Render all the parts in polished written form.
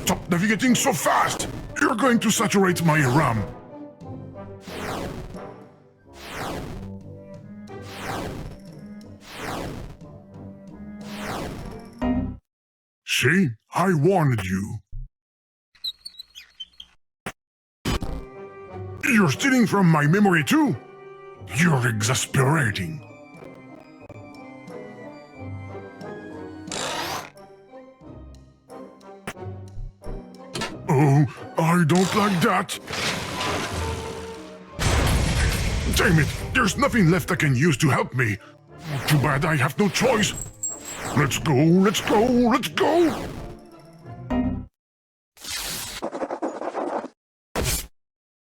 Stop navigating so fast! You're going to saturate my RAM. See? I warned you. You're stealing from my memory too? You're exasperating. Oh, I don't like that. Damn it, there's nothing left I can use to help me. Too bad I have no choice. Let's go, let's go, let's go!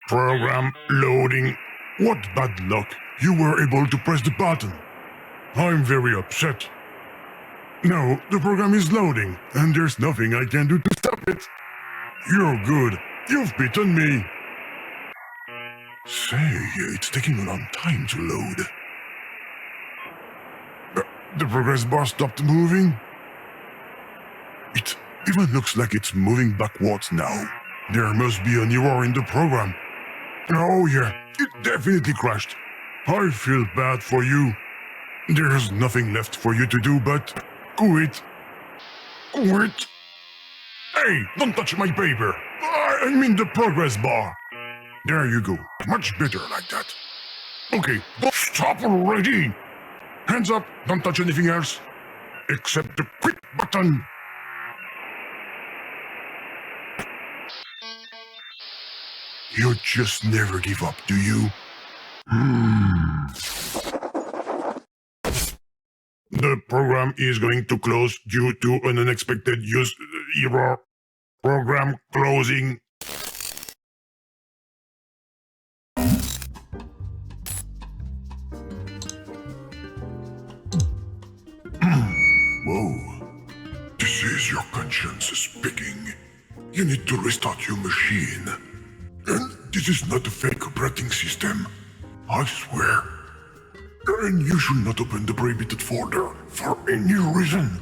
Program loading. What bad luck. You were able to press the button. I'm very upset. No, the program is loading, and there's nothing I can do to stop it. You're good. You've beaten me. Say, it's taking a long time to load. The progress bar stopped moving. It even looks like it's moving backwards now. There must be an error in the program. Oh yeah, it definitely crashed. I feel bad for you. There's nothing left for you to do but quit. Quit. Hey, don't touch my paper. I mean the progress bar. There you go. Much better like that. Okay, stop already. Hands up, don't touch anything else. Except the quit button. You just never give up, do you? The program is going to close due to an unexpected use error. Program closing. Whoa. This is your conscience speaking. You need to restart your machine. And this is not a fake operating system. I swear. And you should not open the prohibited folder for any reason.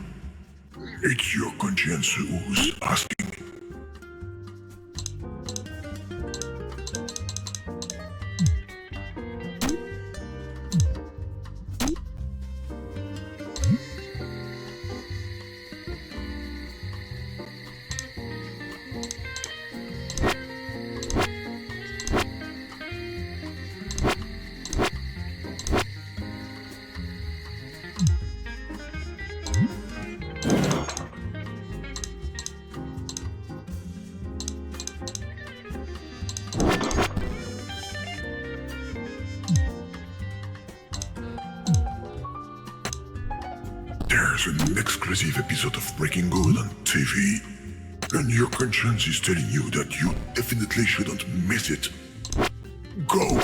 It's your conscience who's asking. There's an exclusive episode of Breaking Good on TV, and your conscience is telling you that you definitely shouldn't miss it. Go!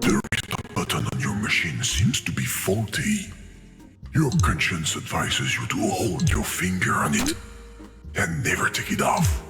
The restart button on your machine seems to be faulty. Your conscience advises you to hold your finger on it and never take it off.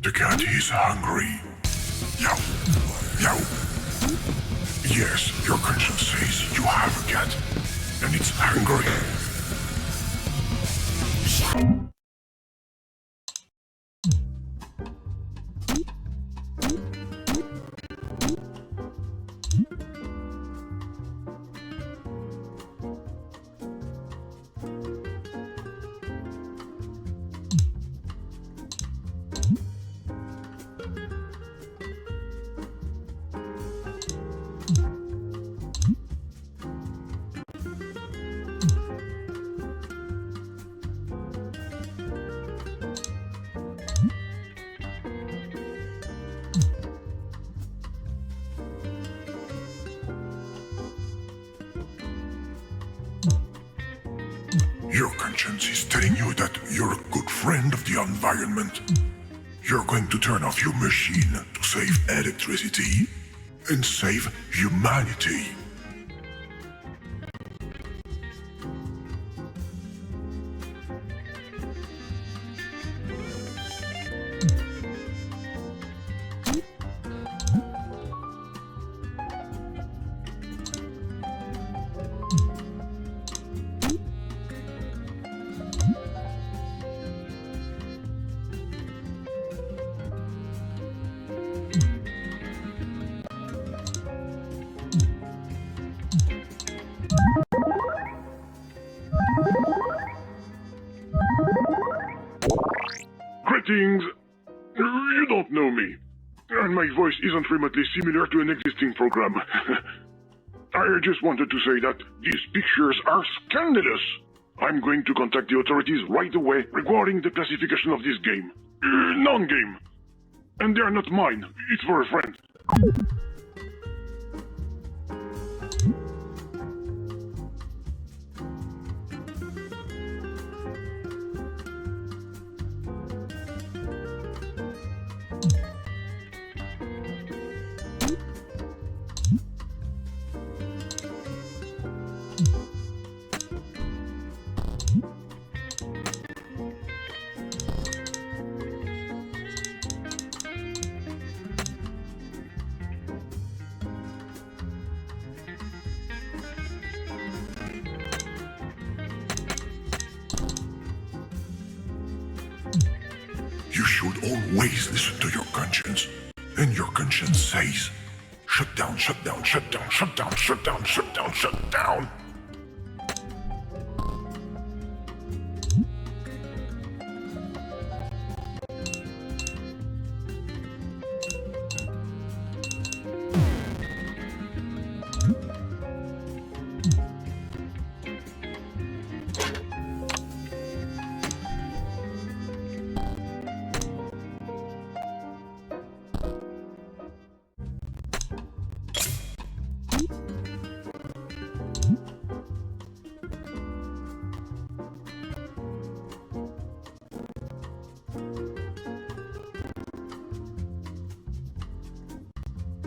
The cat is hungry. Meow. Meow. Yes, your conscience says you have a cat, and it's hungry. Your conscience is telling you that you're a good friend of the environment. You're going to turn off your machine to save electricity and save humanity. Greetings. You don't know me, and my voice isn't remotely similar to an existing program. I just wanted to say that these pictures are scandalous. I'm going to contact the authorities right away regarding the classification of this game. Non-game. And they are not mine. It's for a friend. You should always listen to your conscience. And your conscience says, shut down, shut down, shut down, shut down, shut down, shut down, shut down.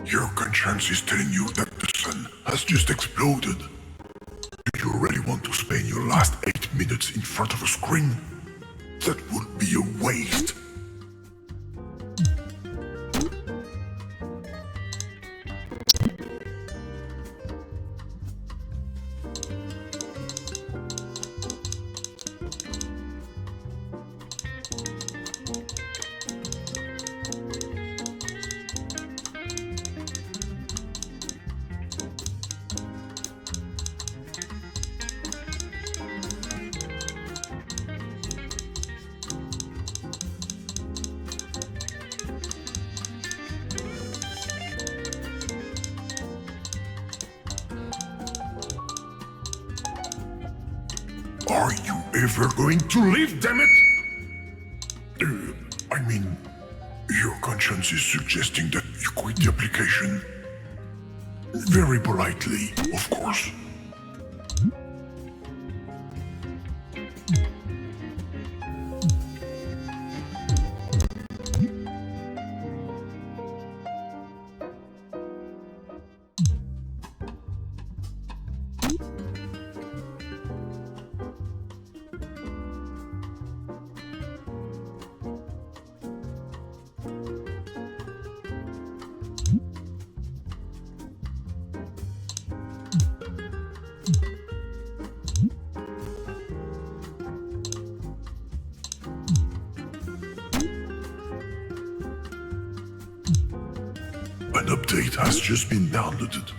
Your conscience is telling you that the sun has just exploded. Do you really want to spend your last 8 minutes in front of a screen? That would be a waste. Are you ever going to leave, damn it? I mean, your conscience is suggesting that you quit the application. Very politely, of course. update has just been downloaded.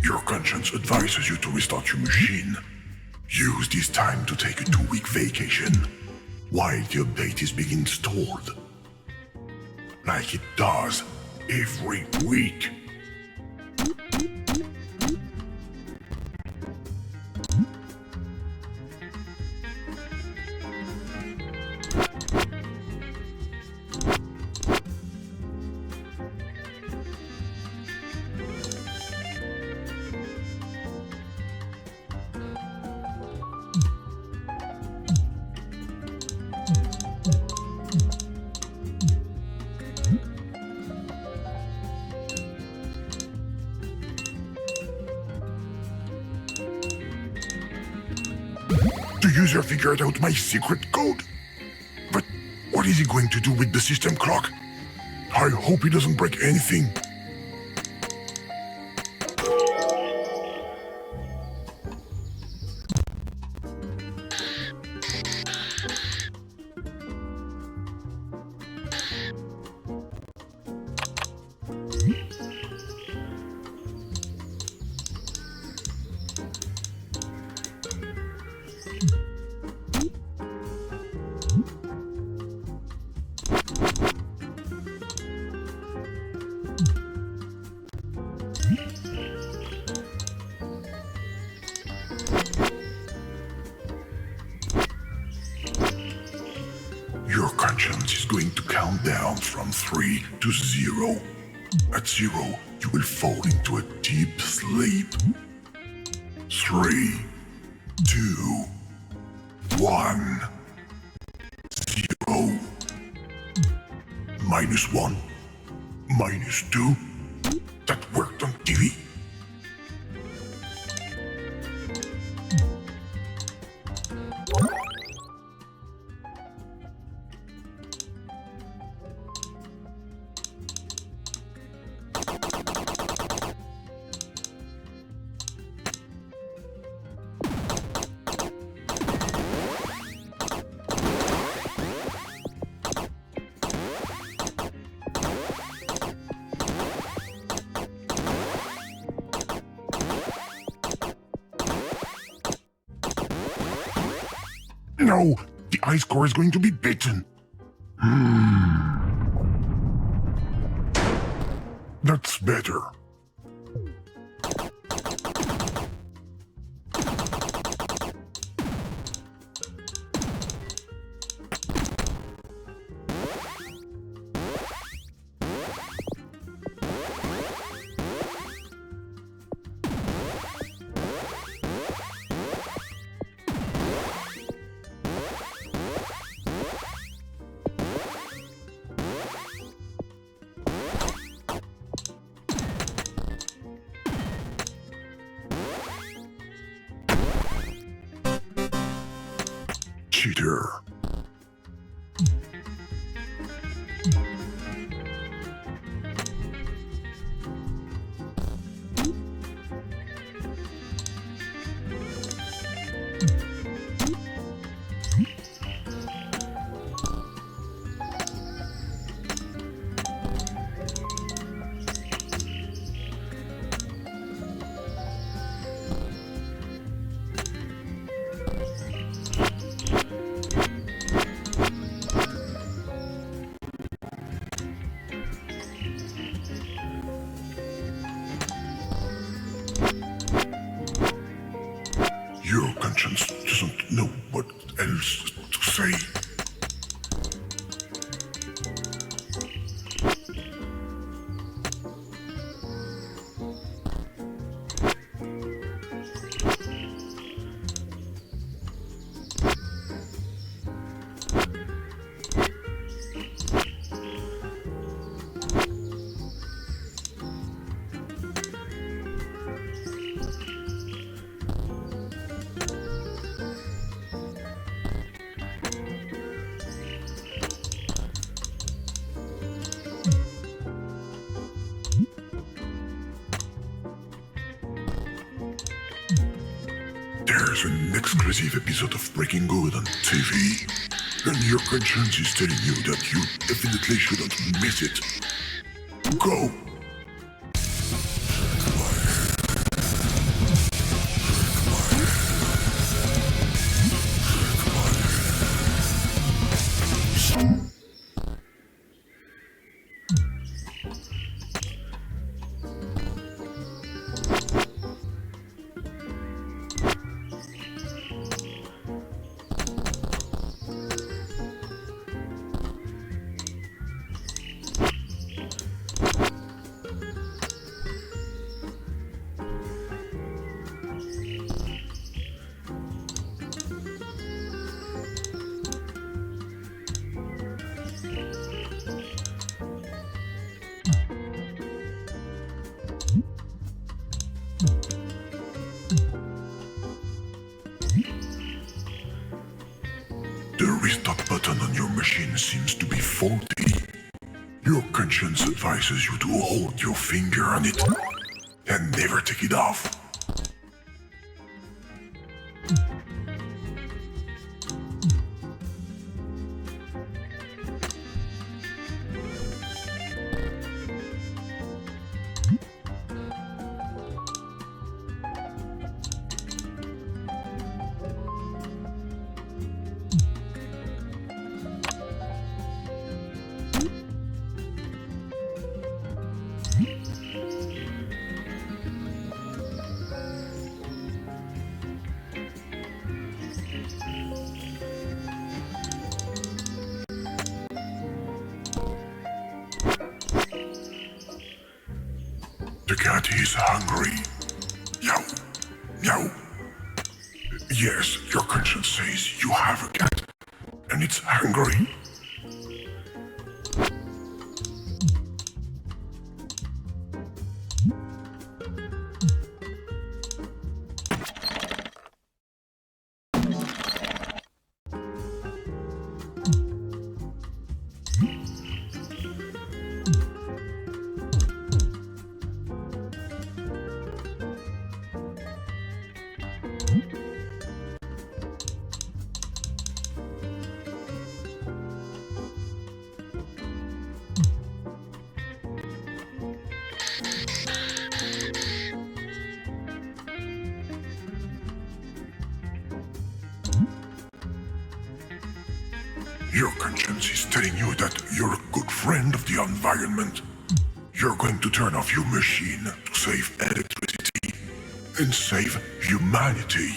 Your conscience advises you to restart your machine. Use this time to take a 2-week vacation while the update is being installed. Like it does every week. The user figured out my secret code. But what is he going to do with the system clock? I hope he doesn't break anything. Your conscience is going to count down from 3 to 0. At 0, you will fall into a deep sleep. 3, 2, 1, 0. -1, -2. That worked on TV. No, the ice core is going to be bitten. That's better. Cheater. Your conscience doesn't know what else to say. There's an exclusive episode of Breaking Good on TV, and your conscience is telling you that you definitely shouldn't miss it. Go! The restart button on your machine seems to be faulty. Your conscience advises you to hold your finger on it and never take it off. The cat is hungry. Meow. Meow. Yes, your conscience says you have a cat, and it's hungry. Your conscience is telling you that you're a good friend of the environment. You're going to turn off your machine to save electricity and save humanity.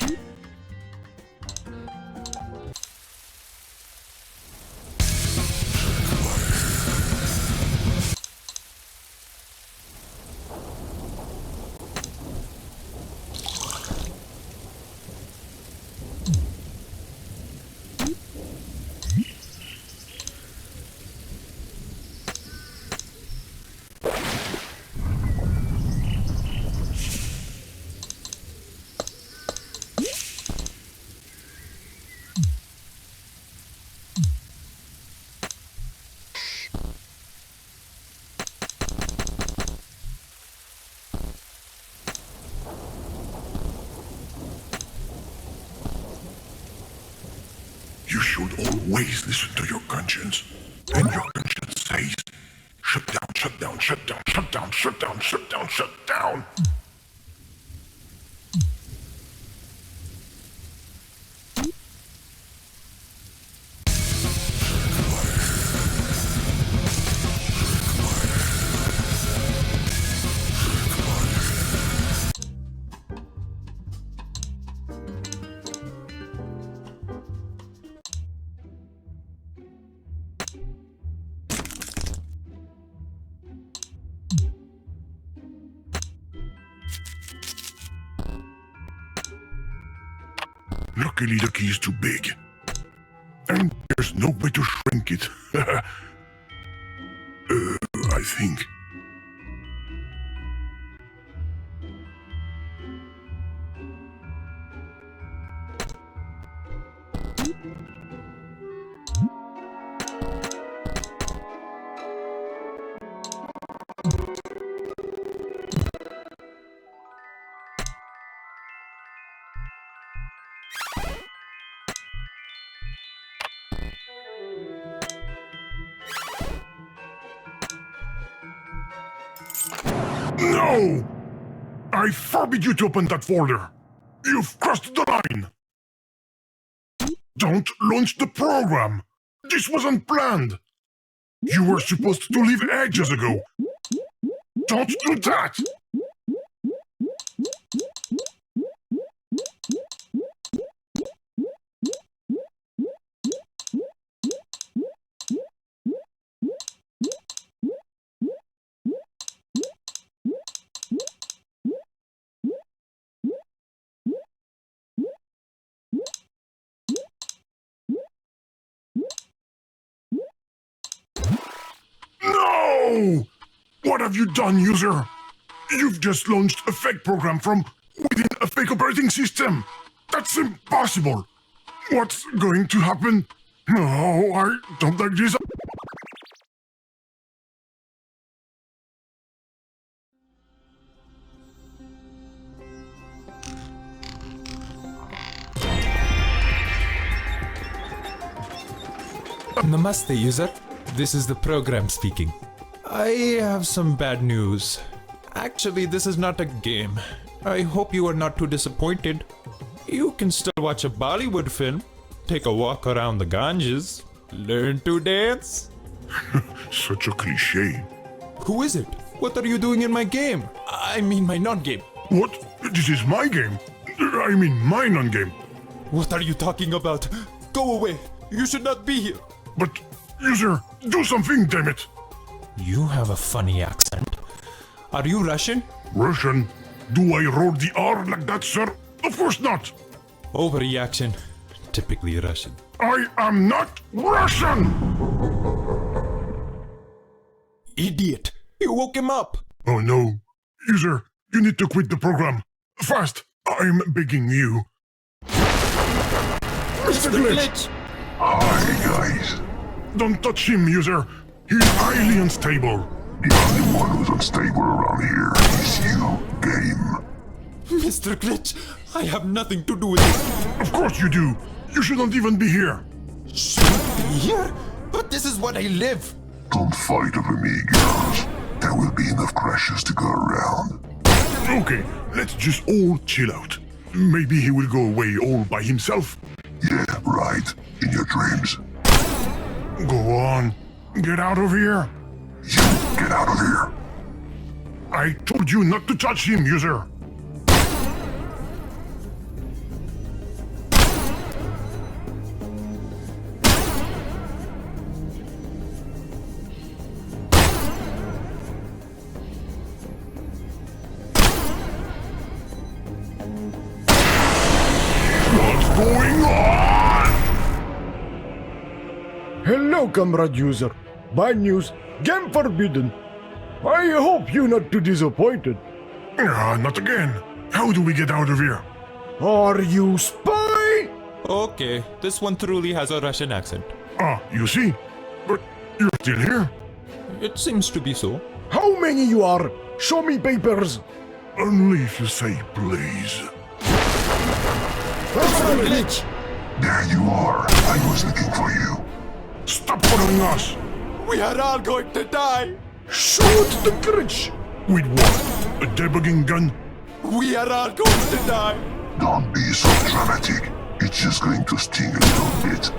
You should always listen to your conscience. And your conscience says, shut down, shut down, shut down, shut down, shut down, shut down, shut down. Luckily, the key is too big. And there's no way to shrink it. I think. No! I forbid you to open that folder! You've crossed the line! Don't launch the program! This wasn't planned! You were supposed to leave ages ago! Don't do that! No! What have you done, user? You've just launched a fake program from within a fake operating system! That's impossible! What's going to happen? No, I don't like this. Namaste, user. This is the program speaking. I have some bad news. Actually, this is not a game. I hope you are not too disappointed. You can still watch a Bollywood film, take a walk around the Ganges, learn to dance. Such a cliche. Who is it? What are you doing in my game? I mean my non-game. What? This is my game. I mean my non-game. What are you talking about? Go away. You should not be here. But, user, do something, damn it. You have a funny accent. Are you Russian? Russian? Do I roll the R like that, sir? Of course not. Overreaction. Typically Russian. I am not Russian! Idiot! You woke him up! Oh no. User, you need to quit the program. Fast! I'm begging you. Mr. Glitch! Hi, guys. Don't touch him, user. He's highly unstable. The only one who's unstable around here is you, Game. Mr. Glitch, I have nothing to do with it. Of course you do. You shouldn't even be here. Shouldn't be here? But this is what I live. Don't fight over me, girls. There will be enough crashes to go around. Okay, let's just all chill out. Maybe he will go away all by himself. Yeah, right. In your dreams. Go on. Get out of here. You get out of here. I told you not to touch him, user. What's going on? Hello, comrade user. Bad news. Game forbidden. I hope you're not too disappointed. Not again. How do we get out of here? Are you spy? Okay, this one truly has a Russian accent. Ah, you see? But you're still here. It seems to be so. How many you are? Show me papers. Only if you say please. Glitch. There you are. I was looking for you. Stop following us. We are all going to die. Shoot the glitch. With what? A debugging gun? We are all going to die. Don't be so dramatic. It's just going to sting a little bit.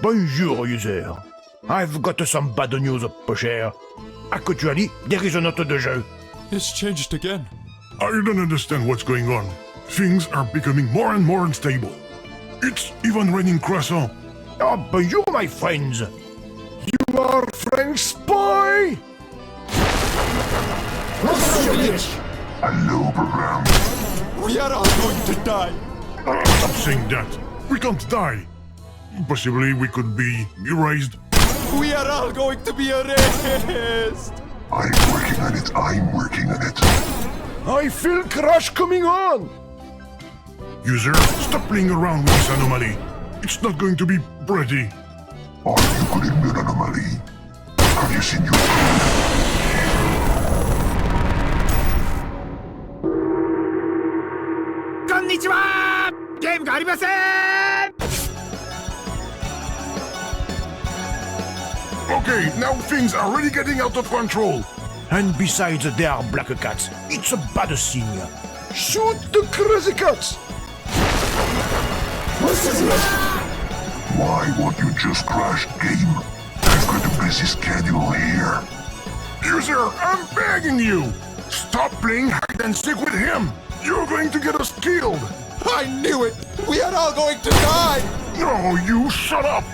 Bonjour, user. I've got some bad news, pocher. Actually, there is a note de jeu. It's changed again. I don't understand what's going on. Things are becoming more and more unstable. It's even raining croissant. Ah, bonjour, my friends. You are French spy? Hello, program. We are all going to die. Stop saying that. We can't die. Possibly we could be erased. We are all going to be erased. I'm working on it. I'm working on it. I feel crash coming on. User, stop playing around with this anomaly. It's not going to be pretty. Are you calling me an anomaly? Have you seen your code? Konnichiwa! Game がありません! Okay, now things are really getting out of control. And besides, they are black cats. It's a bad scene. Shoot the crazy cats! Why won't you just crash, Game? I've got a busy schedule here. User, I'm begging you. Stop playing hide and seek with him. You're going to get us killed. I knew it. We are all going to die. No, you shut up.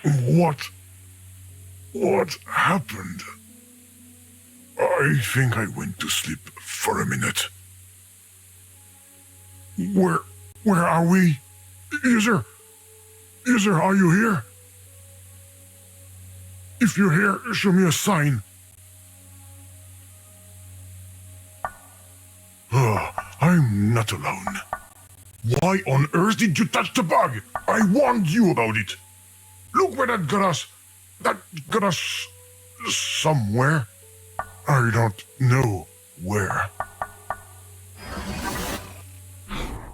What? What happened? I think I went to sleep for a minute. Where are we? User, are you here? If you're here, show me a sign. Oh, I'm not alone. Why on earth did you touch the bug? I warned you about it. Look where that got us. That got us somewhere. I don't know where.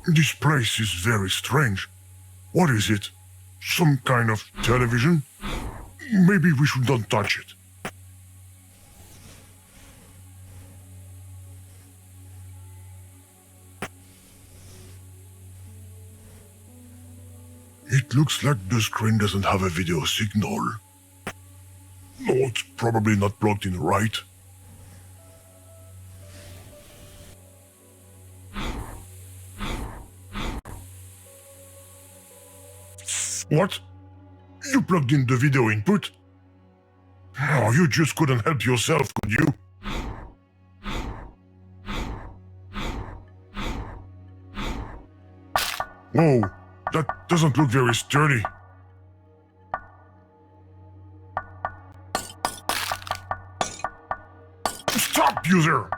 This place is very strange. What is it? Some kind of television? Maybe we should not touch it. It looks like the screen doesn't have a video signal. No, it's probably not plugged in right. What? You plugged in the video input? Oh, you just couldn't help yourself, could you? Whoa, that doesn't look very sturdy. Stop, user!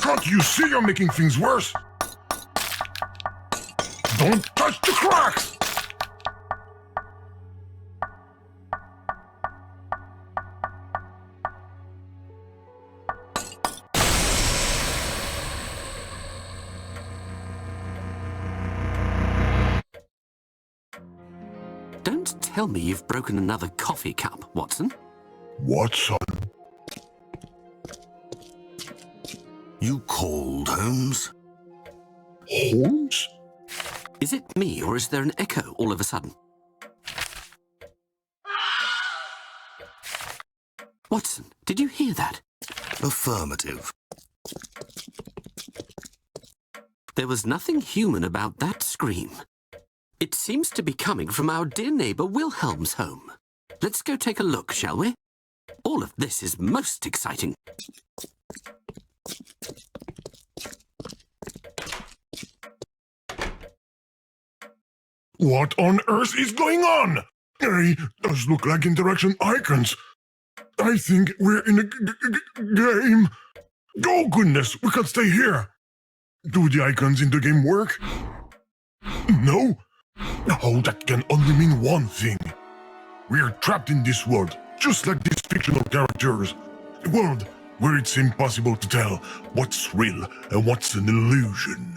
Can't you see you're making things worse? Don't touch the cracks! Don't tell me you've broken another coffee cup, Watson. Watson? You called, Holmes? Holmes? Is it me, or is there an echo all of a sudden? Watson, did you hear that? Affirmative. There was nothing human about that scream. It seems to be coming from our dear neighbour Wilhelm's home. Let's go take a look, shall we? All of this is most exciting. What on earth is going on? Hey, those look like interaction icons. I think we're in a game. Oh goodness, we can't stay here. Do the icons in the game work? No? Oh, that can only mean one thing. We're trapped in this world, just like these fictional characters. A world where it's impossible to tell what's real and what's an illusion.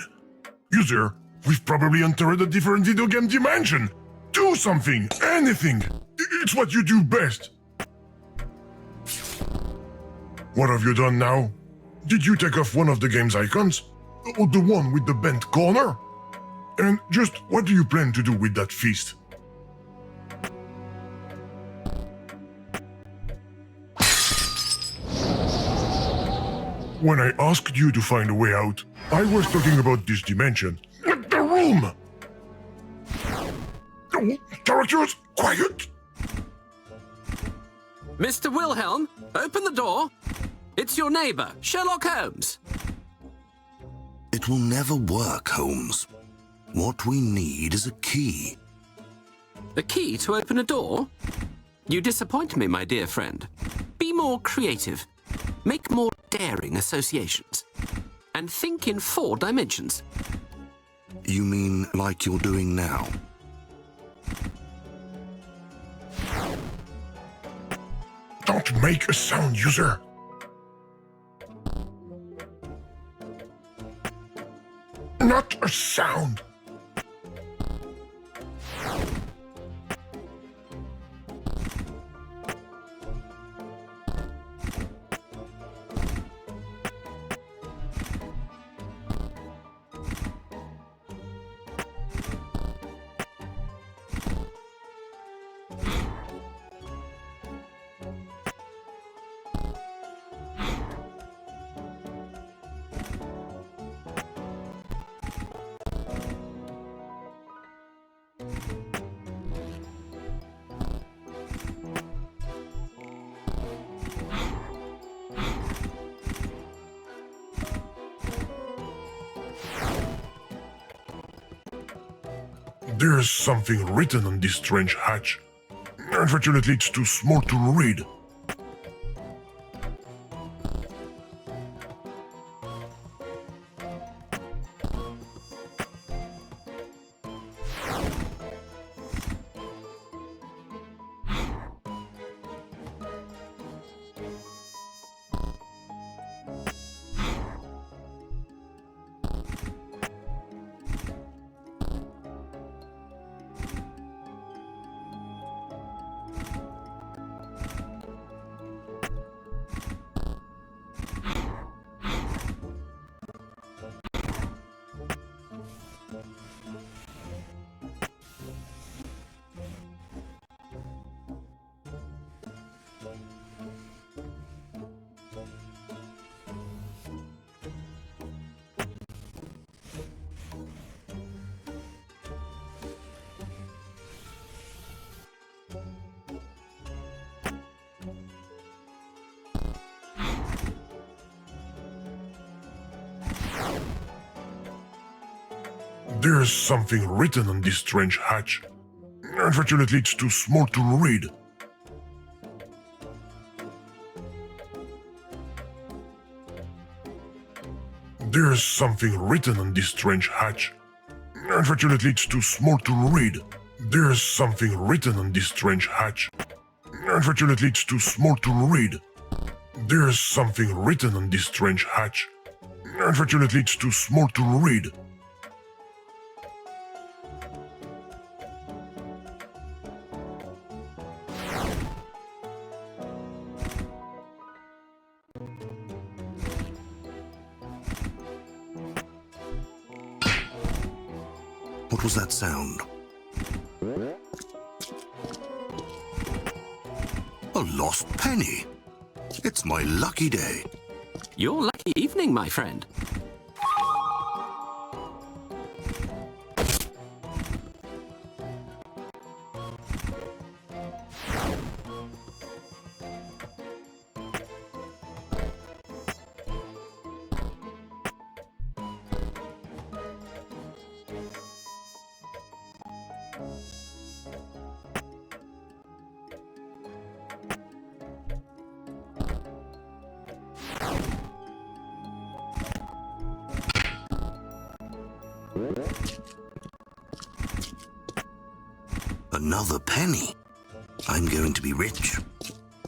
User, we've probably entered a different video game dimension. Do something, anything. It's what you do best. What have you done now? Did you take off one of the game's icons? Or the one with the bent corner? And just what do you plan to do with that feast? When I asked you to find a way out, I was talking about this dimension. The room! Oh, characters, quiet! Mr. Wilhelm, open the door. It's your neighbour, Sherlock Holmes. It will never work, Holmes. What we need is a key. A key to open a door? You disappoint me, my dear friend. Be more creative. Make more daring associations. And think in 4 dimensions. You mean like you're doing now? Don't make a sound, user. Not a sound. There's something written on this strange hatch. Unfortunately, it's too small to read. There's something written on this strange hatch. Unfortunately, it's too small to read. There's something written on this strange hatch. Unfortunately, it's too small to read. There's something written on this strange hatch. Unfortunately, it's too small to read. There's something written on this strange hatch. Unfortunately, it's too small to read. What was that sound? A lost penny. It's my lucky day. Your lucky evening, my friend. Another penny. I'm going to be rich.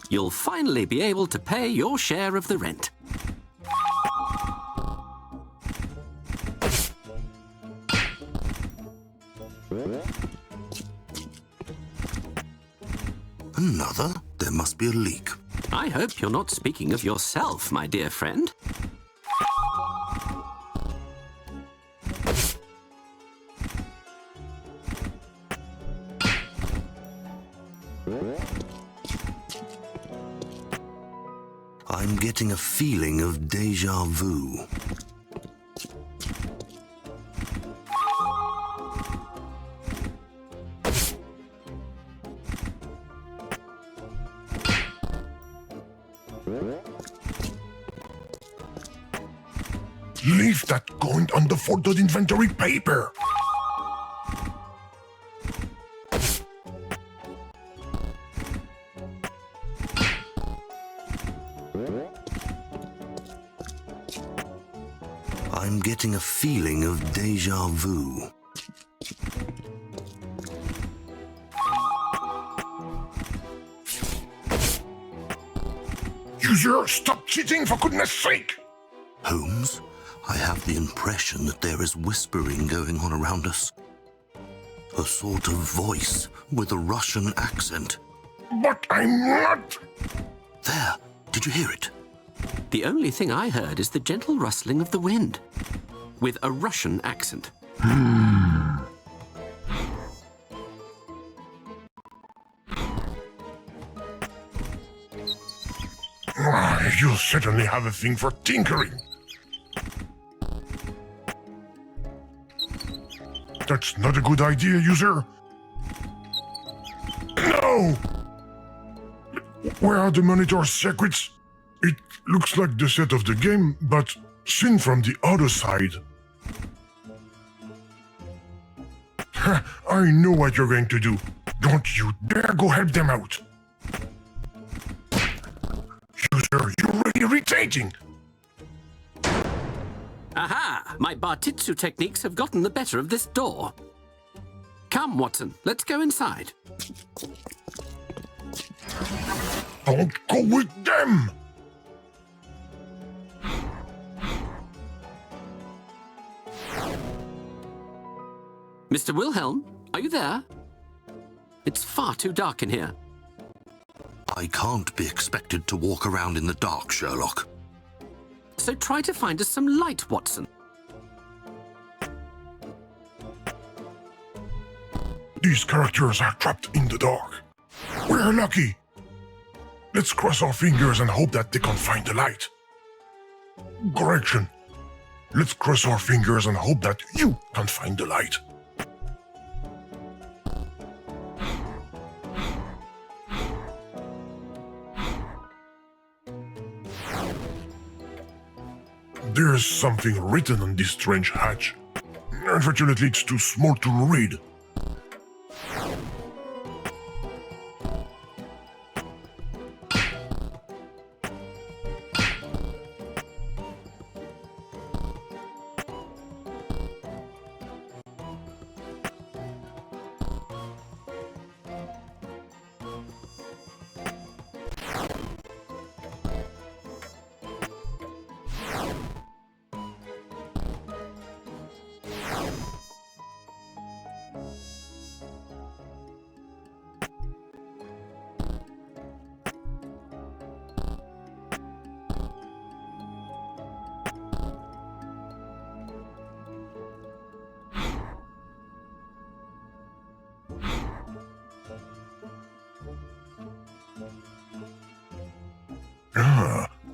You'll finally be able to pay your share of the rent. Another? There must be a leak. I hope you're not speaking of yourself, my dear friend. I'm getting a feeling of déjà vu. Leave that coin on the folded inventory paper. I'm getting a feeling of déjà vu. User, stop cheating for goodness sake! Holmes, I have the impression that there is whispering going on around us. A sort of voice with a Russian accent. But I'm not! There, did you hear it? The only thing I heard is the gentle rustling of the wind, with a Russian accent. You certainly have a thing for tinkering. That's not a good idea, user. No! Where are the monitor circuits? It looks like the set of the game, but seen from the other side. I know what you're going to do. Don't you dare go help them out. User, you're really irritating. Aha! My Bartitsu techniques have gotten the better of this door. Come, Watson, let's go inside. Don't go with them. Mr. Wilhelm, are you there? It's far too dark in here. I can't be expected to walk around in the dark, Sherlock. So try to find us some light, Watson. These characters are trapped in the dark. We're lucky. Let's cross our fingers and hope that they can find the light. Correction. Let's cross our fingers and hope that you can find the light. There's something written on this strange hatch. Unfortunately, it's too small to read.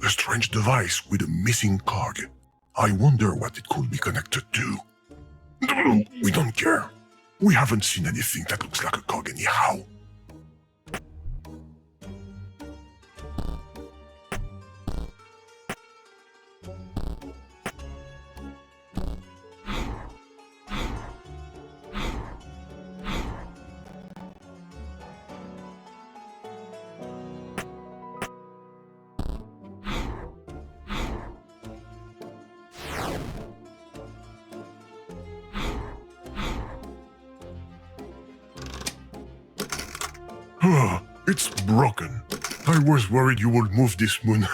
A strange device with a missing cog. I wonder what it could be connected to. No, we don't care. We haven't seen anything that looks like a cog anyhow. It's broken. I was worried you would move this moon.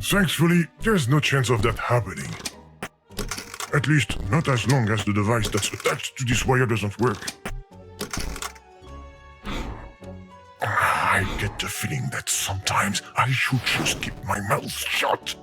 Thankfully, there's no chance of that happening. At least, not as long as the device that's attached to this wire doesn't work. I get the feeling that sometimes I should just keep my mouth shut.